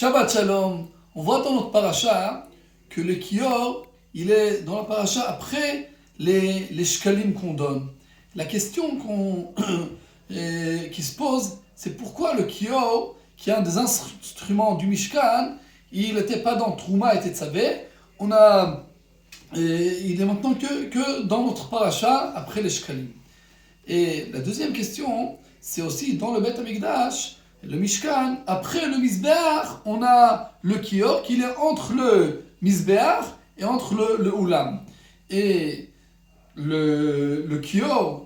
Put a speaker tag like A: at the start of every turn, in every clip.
A: Shabbat Shalom, on voit dans notre paracha que le kior, il est dans la paracha après les shkalim qu'on donne. La question qui se pose, c'est pourquoi le kior, qui est un des instruments du Mishkan, il n'était pas dans Trouma et Tetzavé, il est maintenant que dans notre paracha après les shkalim. Et la deuxième question, c'est aussi dans le Beth Amikdash, le Mishkan, après le Mizbeach, on a le Kior qui est entre le Mizbeach et entre le Oulam. Et le Kior,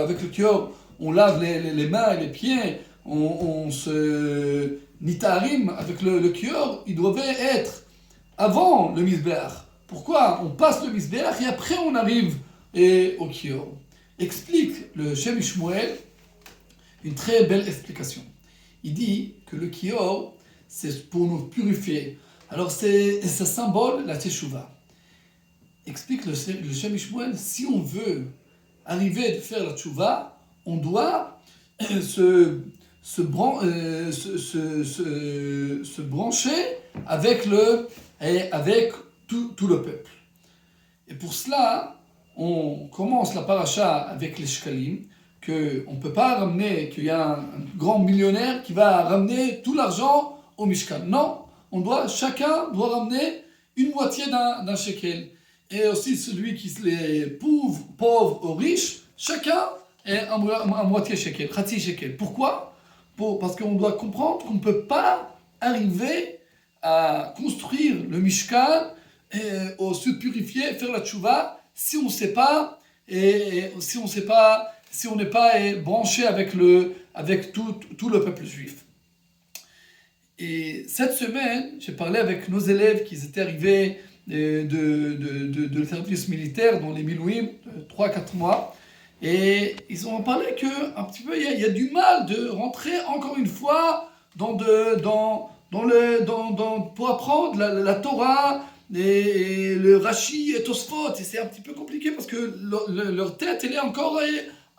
A: avec le Kior, on lave les mains et les pieds, on se nitarim avec le Kior, il devait être avant le Mizbeach. Pourquoi on passe le Mizbeach et après on arrive au Kior? Explique le Shem Shmuel une très belle explication. Il dit que le Kior, c'est pour nous purifier. Alors ça symbole la Teshuvah. Explique le Shem Shmuel, si on veut arriver à faire la Teshuvah, on doit se brancher avec tout le peuple. Et pour cela, on commence la paracha avec les shkalim, qu'on ne peut pas ramener, qu'il y a un grand millionnaire qui va ramener tout l'argent au Mishkan. Non, chacun doit ramener une moitié d'un shekel. Et aussi celui qui est pauvre ou riche, chacun est un moitié shekel, khati shekel. Pourquoi? Parce qu'on doit comprendre qu'on ne peut pas arriver à construire le Mishkan, se purifier, faire la tchouva, si on n'est pas branché avec tout le peuple juif. Et cette semaine, j'ai parlé avec nos élèves qui étaient arrivés de service militaire dans les Milouim, 3-4 mois, et ils ont parlé qu'un petit peu, il y a du mal de rentrer encore une fois pour apprendre la Torah, et le Rashi et Tosfot, et c'est un petit peu compliqué parce que leur tête elle est encore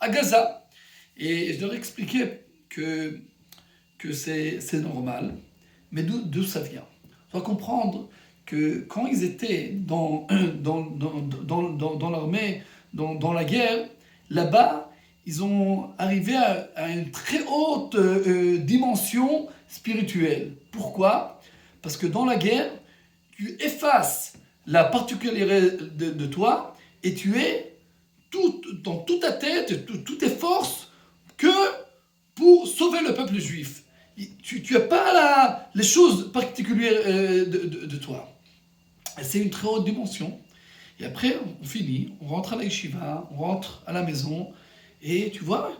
A: à Gaza. Et je leur ai expliqué que c'est normal, mais d'où ça vient. On doit comprendre que quand ils étaient dans l'armée, dans la guerre, là-bas, ils ont arrivé à une très haute dimension spirituelle. Pourquoi? Parce que dans la guerre, tu effaces la particularité de toi et tu es dans toute ta tête, toutes tes forces que pour sauver le peuple juif. Tu n'as pas les choses particulières de toi. Et c'est une très haute dimension. Et après, on finit, on rentre à la yeshiva, on rentre à la maison et tu vois,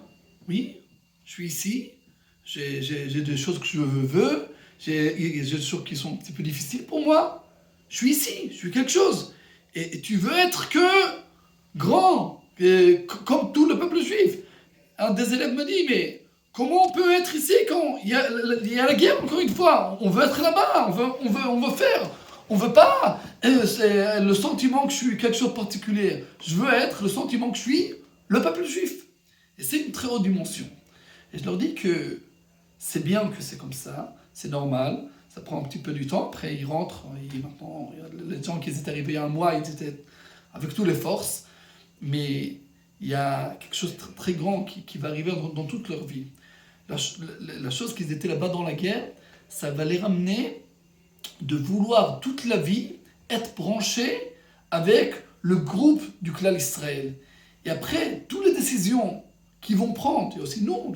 A: oui, je suis ici, j'ai des choses que je veux, j'ai des choses qui sont un petit peu difficiles pour moi. Je suis ici, je suis quelque chose. Et tu veux être que grand, comme tout le peuple juif. Un des élèves me dit, mais comment on peut être ici quand il y a la guerre, encore une fois? On veut être là-bas, on veut faire. On veut pas c'est le sentiment que je suis quelque chose de particulier. Je veux être le sentiment que je suis le peuple juif. Et c'est une très haute dimension. Et je leur dis que c'est bien que c'est comme ça, c'est normal. Ça prend un petit peu du temps, après ils rentrent, maintenant, les gens qui étaient arrivés il y a un mois, ils étaient avec toutes les forces, mais il y a quelque chose de très, très grand qui va arriver dans toute leur vie. La chose qu'ils étaient là-bas dans la guerre, ça va les ramener de vouloir toute la vie être branchés avec le groupe du clan Israël. Et après, toutes les décisions qu'ils vont prendre, et aussi nous, on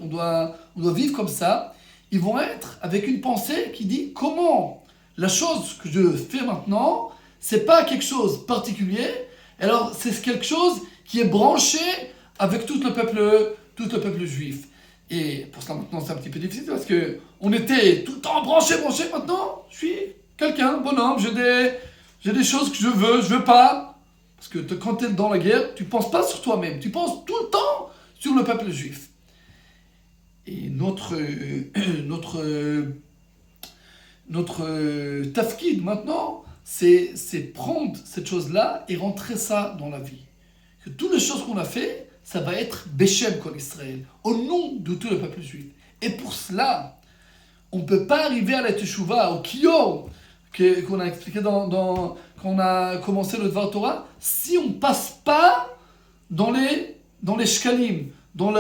A: doit vivre comme ça, ils vont être avec une pensée qui dit comment la chose que je fais maintenant, c'est pas quelque chose de particulier, alors c'est quelque chose qui est branché avec tout le peuple juif. Et pour cela maintenant c'est un petit peu difficile parce que on était tout le temps branché, maintenant je suis quelqu'un, bonhomme, j'ai des choses que je veux pas. Parce que quand tu es dans la guerre, tu penses pas sur toi-même, tu penses tout le temps sur le peuple juif. Et notre tafkid maintenant, c'est prendre cette chose-là et rentrer ça dans la vie. Que toutes les choses qu'on a fait, ça va être Beshem Kol Israël, au nom de tout le peuple juif. Et pour cela, on ne peut pas arriver à la teshuva, au kior, qu'on a expliqué quand on a commencé le Dvar Torah, si on ne passe pas dans les shkalim, dans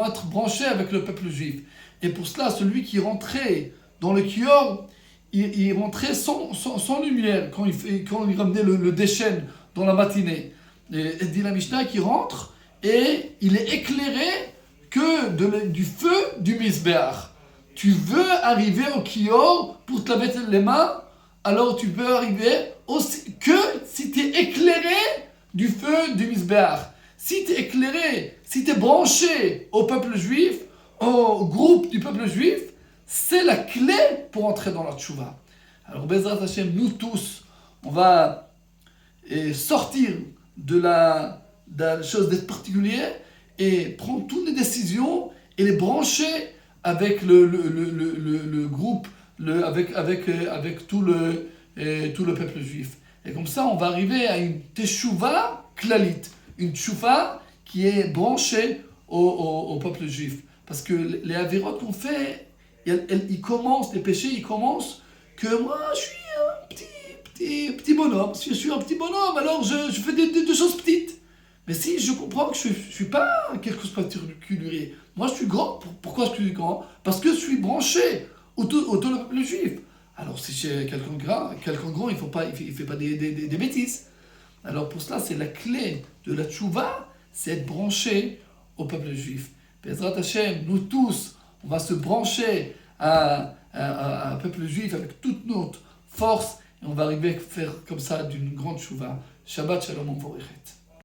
A: être branché avec le peuple juif. Et pour cela, celui qui rentrait dans le kior, il rentrait sans lumière, quand il ramenait le déchaîne dans la matinée. Et dit la Mishnah qui rentre, et il est éclairé que du feu du Mizbeach. Tu veux arriver au kior pour te laver les mains, alors tu peux arriver aussi que si tu es éclairé du feu du Mizbeach. Si tu es éclairé, si tu es branché au peuple juif, au groupe du peuple juif, c'est la clé pour entrer dans la tchouva. Alors, Bezrat Hashem, nous tous, on va sortir de la chose d'être particulier et prendre toutes les décisions et les brancher avec le groupe, avec tout le peuple juif. Et comme ça, on va arriver à une teshuva klalit, une teshuva qui est branchée au peuple juif. Parce que les avérotes qu'on fait, ils commencent, les péchés, ils commencent que moi, je suis un petit bonhomme. Si je suis un petit bonhomme, alors je fais des choses petites. Mais si je comprends que je ne suis pas quelque chose de particulier, moi je suis grand. Pourquoi je suis grand? Parce que je suis branché autour du peuple juif. Alors si j'ai quelqu'un grand, il ne fait pas des bêtises. Alors pour cela, c'est la clé de la tchouva, c'est être branché au peuple juif. Bezrat Hashem, nous tous, on va se brancher à un peuple juif avec toute notre force et on va arriver à faire comme ça d'une grande tchouva. Shabbat Shalom, on vous regrette.